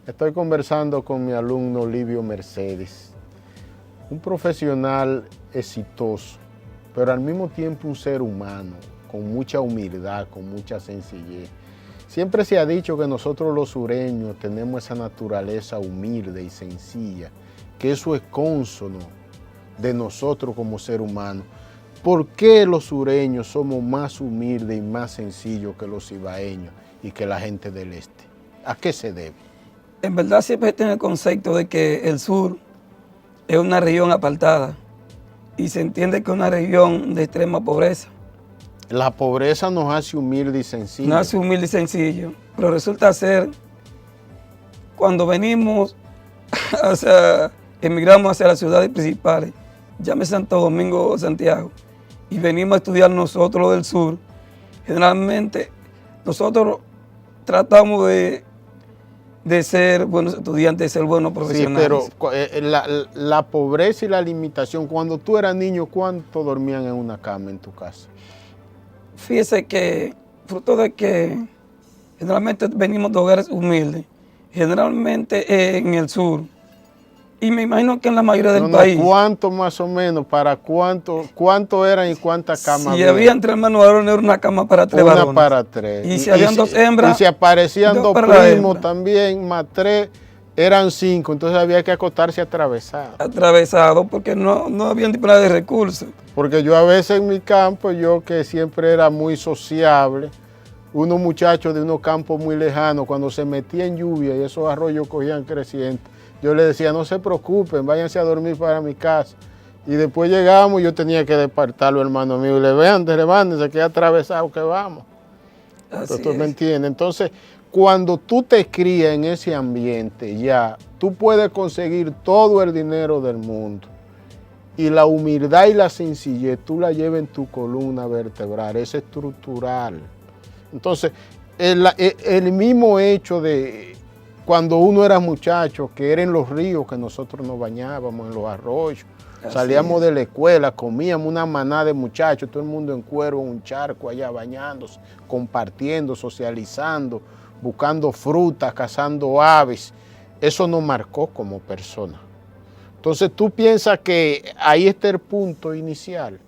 Estoy conversando con mi alumno Livio Mercedes, un profesional exitoso, pero al mismo tiempo un ser humano, con mucha humildad, con mucha sencillez. Siempre se ha dicho que nosotros los sureños tenemos esa naturaleza humilde y sencilla, que eso es cónsono de nosotros como ser humano. ¿Por qué los sureños somos más humildes y más sencillos que los cibaeños y que la gente del este? ¿A qué se debe? En verdad siempre tiene el concepto de que el sur es una región apartada y se entiende que es una región de extrema pobreza. La pobreza nos hace humildes y sencillos. Nos hace humilde y sencillo, pero resulta ser cuando venimos emigramos hacia las ciudades principales, llámese Santo Domingo o Santiago, y venimos a estudiar nosotros lo del sur, generalmente nosotros tratamos de ser buenos estudiantes, de ser buenos profesionales. Sí, pero la pobreza y la limitación, cuando tú eras niño, ¿cuánto dormían en una cama en tu casa? Fíjese que, fruto de que generalmente venimos de hogares humildes, generalmente en el sur, y me imagino que en la mayoría del país. ¿Cuánto más o menos? ¿Para cuánto eran y cuántas camas había? Si habían 3 hermanos varones, era una cama para 3 varones. Una para 3. Y si habían 2 hembras. Y si aparecían 2 primos también, más 3, eran 5. Entonces había que acostarse atravesado. Atravesado, porque no habían disponibilidad de recursos. Porque yo a veces en mi campo, yo que siempre era muy sociable, unos muchachos de unos campos muy lejanos, cuando se metía en lluvia y esos arroyos cogían crecientes, yo les decía, no se preocupen, váyanse a dormir para mi casa. Y después llegamos, yo tenía que despertarlo, hermano mío, y levántense, que atravesado que vamos. ¿Tú me entiendes? Entonces, cuando tú te crías en ese ambiente, ya, tú puedes conseguir todo el dinero del mundo. Y la humildad y la sencillez, tú la llevas en tu columna vertebral, es estructural. Entonces, el mismo hecho de cuando uno era muchacho, que era en los ríos que nosotros nos bañábamos, en los arroyos, salíamos de la escuela, comíamos una manada de muchachos, todo el mundo en cuero, en un charco allá bañándose, compartiendo, socializando, buscando frutas, cazando aves. Eso nos marcó como persona. Entonces tú piensas que ahí está el punto inicial,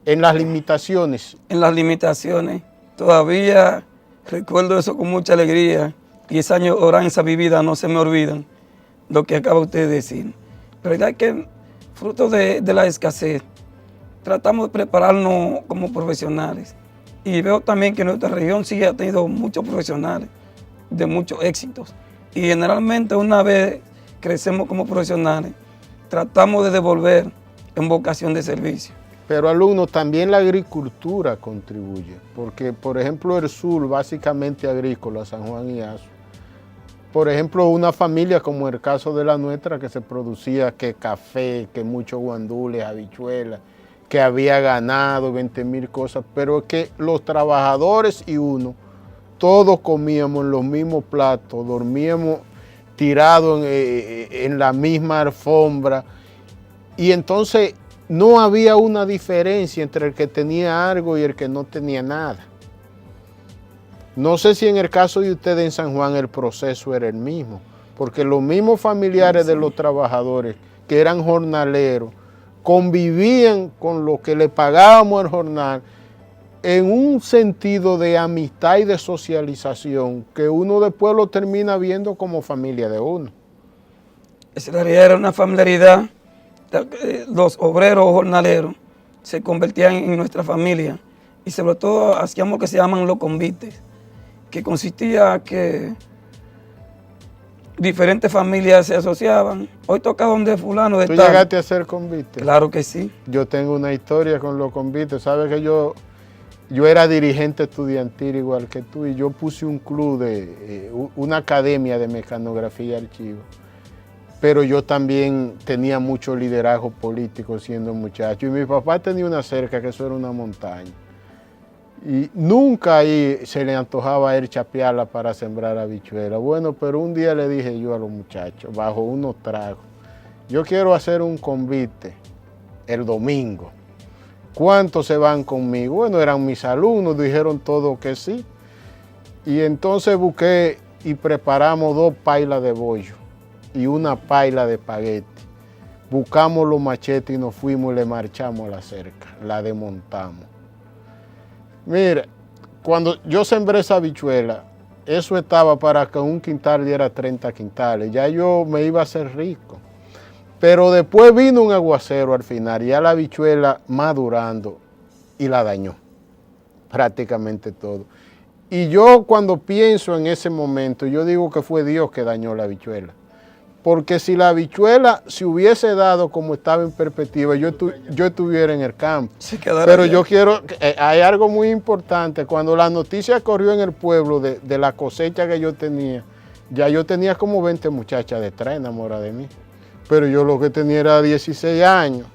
en las limitaciones. En las limitaciones, todavía recuerdo eso con mucha alegría. 10 años oranza vivida no se me olvidan, lo que acaba usted de decir. Pero la verdad es que fruto de la escasez, tratamos de prepararnos como profesionales. Y veo también que nuestra región sí ha tenido muchos profesionales de muchos éxitos. Y generalmente una vez crecemos como profesionales, tratamos de devolver en vocación de servicio. Pero alumnos, también la agricultura contribuye, porque por ejemplo el sur básicamente agrícola, San Juan y Azo. Por ejemplo, una familia como el caso de la nuestra, que se producía que café, que muchos guandules, habichuelas, que había ganado, 20,000 cosas, pero es que los trabajadores y uno, todos comíamos en los mismos platos, dormíamos tirados en la misma alfombra, y entonces no había una diferencia entre el que tenía algo y el que no tenía nada. No sé si en el caso de ustedes en San Juan el proceso era el mismo, porque los mismos familiares de los trabajadores que eran jornaleros convivían con lo que le pagábamos el jornal en un sentido de amistad y de socialización que uno después lo termina viendo como familia de uno. Esa realidad era una familiaridad. Los obreros jornaleros se convertían en nuestra familia y sobre todo hacíamos lo que se llaman los convites, que consistía que diferentes familias se asociaban. Hoy toca donde fulano de tal. ¿Tú llegaste a ser convite? Claro que sí. Yo tengo una historia con los convites. Sabes que yo era dirigente estudiantil igual que tú y yo puse un club, una academia de mecanografía y archivo. Pero yo también tenía mucho liderazgo político siendo muchacho. Y mi papá tenía una cerca que eso era una montaña. Y nunca ahí se le antojaba a él chapearla para sembrar habichuelas. Bueno, pero un día le dije yo a los muchachos, bajo unos tragos, yo quiero hacer un convite el domingo. ¿Cuántos se van conmigo? Bueno, eran mis alumnos, dijeron todos que sí. Y entonces busqué y preparamos 2 pailas de bollo y una paila de espagueti. Buscamos los machetes y nos fuimos y le marchamos a la cerca, la desmontamos. Mire, cuando yo sembré esa habichuela, eso estaba para que un quintal diera 30 quintales. Ya yo me iba a hacer rico. Pero después vino un aguacero al final, y ya la habichuela madurando y la dañó prácticamente todo. Y yo cuando pienso en ese momento, yo digo que fue Dios que dañó la habichuela. Porque si la habichuela se hubiese dado como estaba en perspectiva, yo estuviera en el campo. Pero yo quiero, hay algo muy importante, cuando la noticia corrió en el pueblo de la cosecha que yo tenía, ya yo tenía como 20 muchachas detrás enamoradas de mí. Pero yo lo que tenía era 16 años,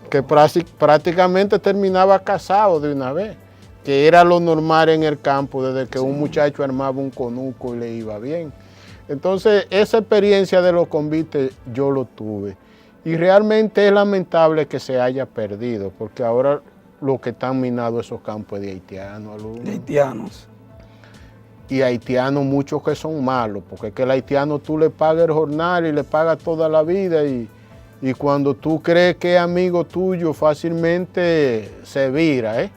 que prácticamente terminaba casado de una vez, que era lo normal en el campo, desde que un muchacho armaba un conuco y le iba bien. Entonces, esa experiencia de los convites yo lo tuve. Y realmente es lamentable que se haya perdido, porque ahora lo que están minados esos campos es de haitianos. Alumnos. De haitianos. Y haitianos muchos que son malos, porque es que el haitiano tú le pagas el jornal y le pagas toda la vida, y cuando tú crees que es amigo tuyo, fácilmente se vira.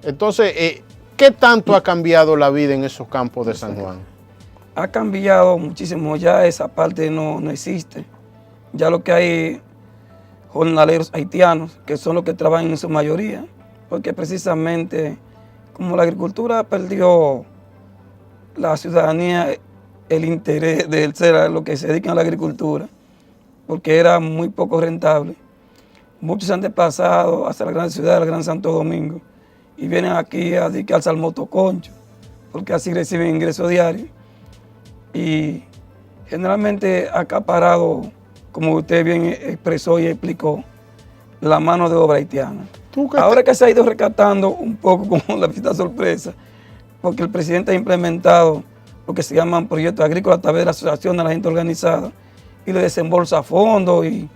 Entonces, ¿qué tanto ha cambiado la vida en esos campos de San Juan? Ha cambiado muchísimo, ya esa parte no existe. Ya lo que hay jornaleros haitianos, que son los que trabajan en su mayoría, porque precisamente como la agricultura perdió la ciudadanía el interés de ser a lo que se dedican a la agricultura, porque era muy poco rentable. Muchos se han desplazado hacia la gran ciudad, el Gran Santo Domingo, y vienen aquí a dedicarse al motoconcho, porque así reciben ingresos diarios. Y generalmente ha acaparado, como usted bien expresó y explicó, la mano de obra haitiana. Ahora que se ha ido rescatando un poco con la visita sorpresa, porque el presidente ha implementado lo que se llaman proyectos agrícolas a través de la Asociación de la Gente Organizada, y le desembolsa fondos, y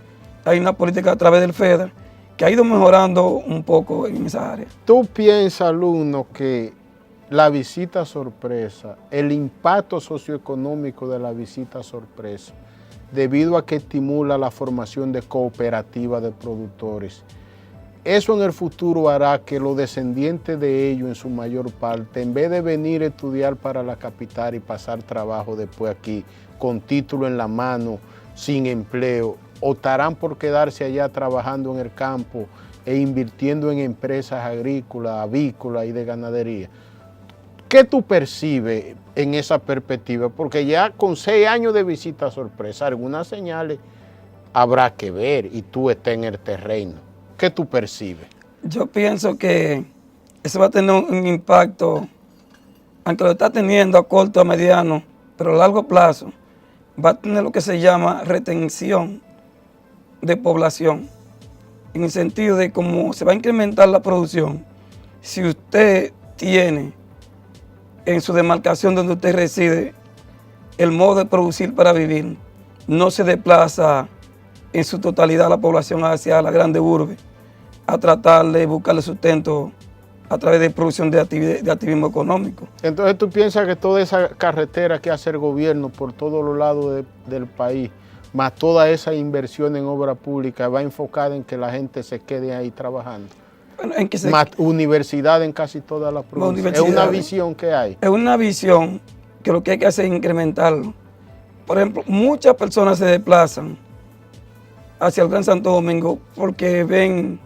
hay una política a través del FEDER que ha ido mejorando un poco en esa área. ¿Tú piensas, alumno, que la visita sorpresa, el impacto socioeconómico de la visita sorpresa, debido a que estimula la formación de cooperativas de productores, eso en el futuro hará que los descendientes de ellos, en su mayor parte, en vez de venir a estudiar para la capital y pasar trabajo después aquí, con título en la mano, sin empleo, optarán por quedarse allá trabajando en el campo e invirtiendo en empresas agrícolas, avícolas y de ganadería? ¿Qué tú percibes en esa perspectiva? Porque ya con 6 años de visita sorpresa, algunas señales habrá que ver y tú estás en el terreno. ¿Qué tú percibes? Yo pienso que eso va a tener un impacto, aunque lo está teniendo a corto, a mediano, pero a largo plazo, va a tener lo que se llama retención de población, en el sentido de cómo se va a incrementar la producción. Si usted tiene en su demarcación donde usted reside el modo de producir para vivir, no se desplaza en su totalidad la población hacia la grande urbe a tratar de buscarle sustento a través de producción de activismo económico. Entonces tú piensas que toda esa carretera que hace el gobierno por todos los lados del país, más toda esa inversión en obra pública, va enfocada en que la gente se quede ahí trabajando. Bueno, más universidad en casi todas las provincias. Es una visión que hay. Es una visión que lo que hay que hacer es incrementarlo. Por ejemplo, muchas personas se desplazan hacia el Gran Santo Domingo porque ven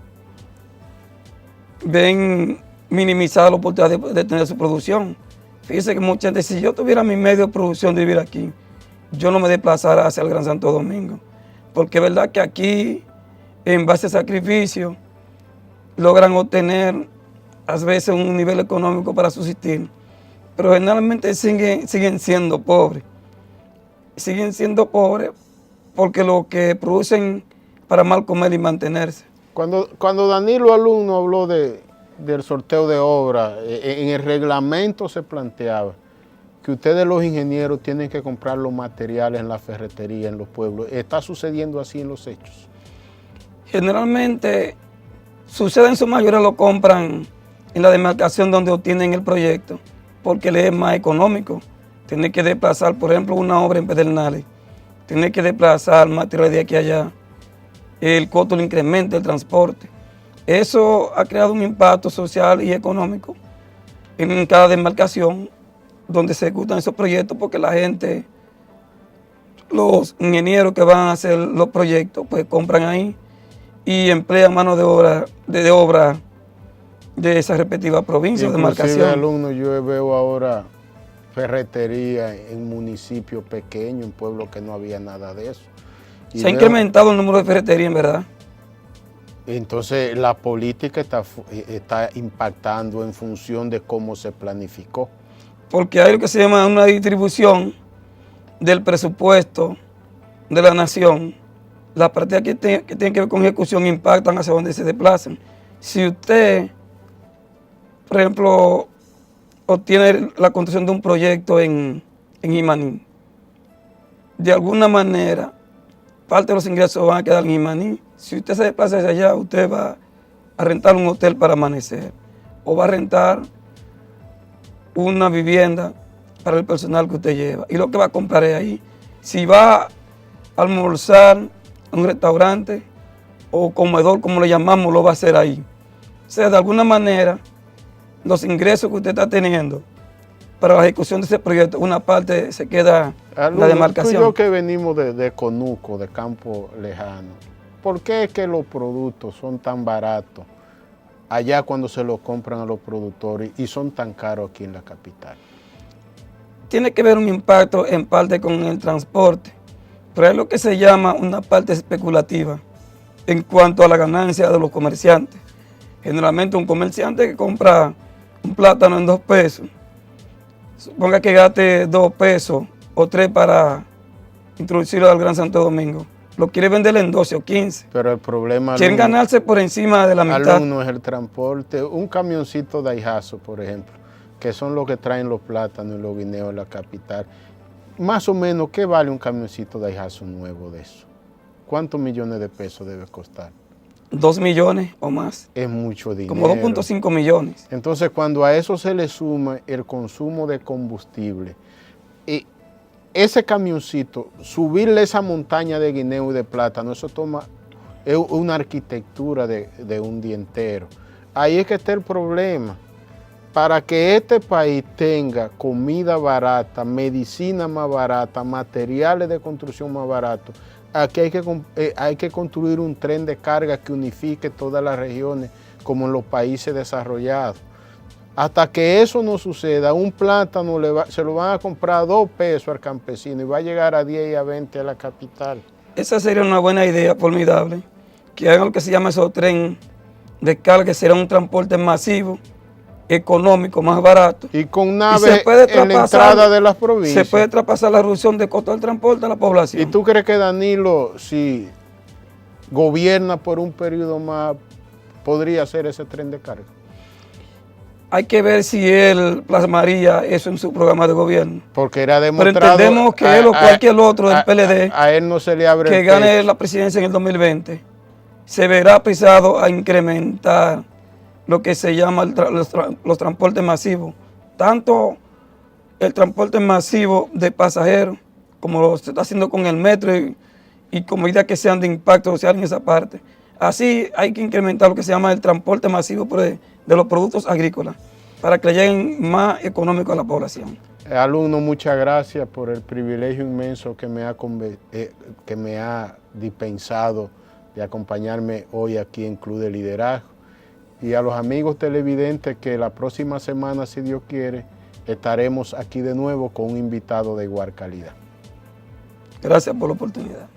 minimizada la oportunidad de tener su producción. Fíjese que muchas veces, si yo tuviera mi medio de producción de vivir aquí, yo no me desplazara hacia el Gran Santo Domingo. Porque es verdad que aquí, en base a sacrificio, logran obtener a veces un nivel económico para subsistir, pero generalmente siguen siendo pobres. Siguen siendo pobres porque lo que producen para mal comer y mantenerse. Cuando Danilo Alumno habló del sorteo de obra, en el reglamento se planteaba que ustedes los ingenieros tienen que comprar los materiales en la ferretería, en los pueblos. ¿Está sucediendo así en los hechos? Generalmente sucede, en su mayoría lo compran en la demarcación donde obtienen el proyecto, porque les es más económico tener que desplazar, por ejemplo, una obra en Pedernales, tener que desplazar material de aquí a allá, el costo del incremento del transporte. Eso ha creado un impacto social y económico en cada demarcación donde se ejecutan esos proyectos, porque la gente, los ingenieros que van a hacer los proyectos, pues compran ahí y emplean mano de obra de esa respectiva provincia o demarcación. Alumnos, yo veo ahora ferretería en municipios pequeños, en pueblos que no había nada de eso. Y se ha incrementado el número de ferreterías, en verdad. Entonces la política está impactando en función de cómo se planificó. Porque hay lo que se llama una distribución del presupuesto de la nación. Las partidas que tienen que ver con ejecución impactan hacia donde se desplazan. Si usted, por ejemplo, obtiene la construcción de un proyecto en Jimaní, de alguna manera, parte de los ingresos van a quedar en Jimaní. Si usted se desplaza hacia allá, usted va a rentar un hotel para amanecer o va a rentar una vivienda para el personal que usted lleva. Y lo que va a comprar es ahí. Si va a almorzar en un restaurante o comedor, como le llamamos, lo va a hacer ahí. O sea, de alguna manera, los ingresos que usted está teniendo para la ejecución de ese proyecto, una parte se queda en la demarcación. Tú y yo que venimos de Conuco, de campo lejano, ¿por qué es que los productos son tan baratos allá cuando se los compran a los productores y son tan caros aquí en la capital? Tiene que ver un impacto en parte con el transporte, pero es lo que se llama una parte especulativa en cuanto a la ganancia de los comerciantes. Generalmente un comerciante que compra un plátano en 2 pesos, suponga que gaste 2 pesos o 3 para introducirlo al Gran Santo Domingo, lo quiere vender en 12 o 15. Pero el problema... Quieren ganarse por encima de la mitad. Alumno es el transporte. Un camioncito de Daihatsu, por ejemplo, que son los que traen los plátanos y los guineos a la capital. Más o menos, ¿qué vale un camioncito de Daihatsu nuevo de eso? ¿Cuántos millones de pesos debe costar? 2 millones o más. Es mucho dinero. Como 2.5 millones. Entonces, cuando a eso se le suma el consumo de combustible, y ese camioncito, subirle esa montaña de guineo y de plátano, eso toma una arquitectura de un día entero. Ahí es que está el problema. Para que este país tenga comida barata, medicina más barata, materiales de construcción más baratos, aquí hay que construir un tren de carga que unifique todas las regiones como en los países desarrollados. Hasta que eso no suceda, un plátano se lo van a comprar a 2 pesos al campesino y va a llegar a 10 y a 20 a la capital. Esa sería una buena idea, formidable, que hagan lo que se llama esos tren de carga, que será un transporte masivo, económico, más barato. Y con naves en la entrada de las provincias. Se puede traspasar la reducción de costo del transporte a la población. ¿Y tú crees que Danilo, si gobierna por un periodo más, podría hacer ese tren de carga? Hay que ver si él plasmaría eso en su programa de gobierno. Porque era demostrado... Pero entendemos que él o cualquier otro del PLD a él no se le abre que gane la presidencia en el 2020, se verá pisado a incrementar lo que se llama los transportes masivos, tanto el transporte masivo de pasajeros, como lo se está haciendo con el metro y con medidas que sean de impacto social en esa parte. Así hay que incrementar lo que se llama el transporte masivo de los productos agrícolas, para que lleguen más económicos a la población. Alumno, muchas gracias por el privilegio inmenso que me ha dispensado de acompañarme hoy aquí en Club de Liderazgo. Y a los amigos televidentes que la próxima semana, si Dios quiere, estaremos aquí de nuevo con un invitado de igual calidad. Gracias por la oportunidad.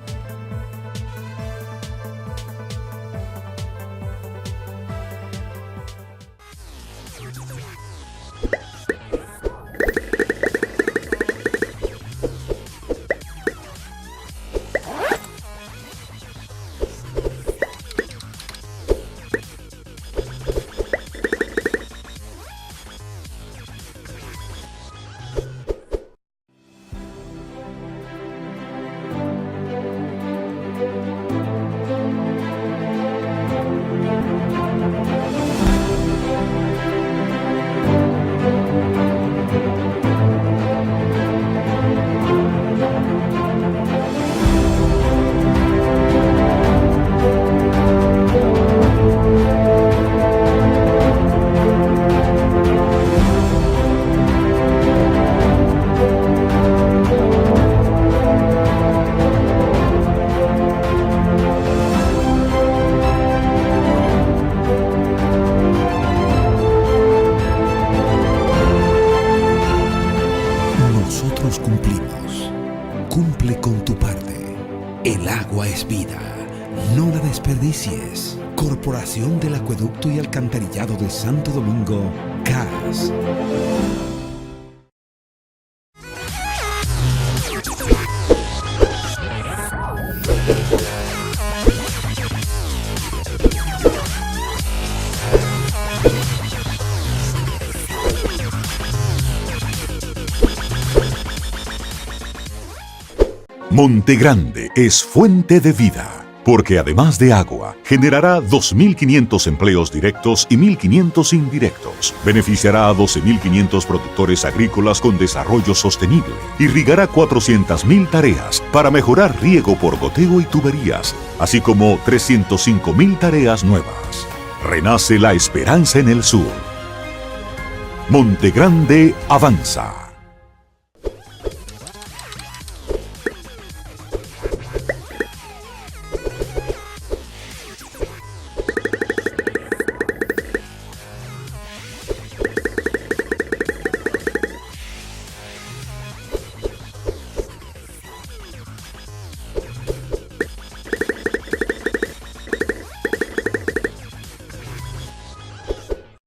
es vida, no la desperdicies. Corporación del Acueducto y Alcantarillado de Santo Domingo, CAS. Monte Grande es fuente de vida, porque además de agua, generará 2.500 empleos directos y 1.500 indirectos. Beneficiará a 12.500 productores agrícolas con desarrollo sostenible. Irrigará 400.000 tareas para mejorar riego por goteo y tuberías, así como 305.000 tareas nuevas. Renace la esperanza en el sur. Monte Grande avanza.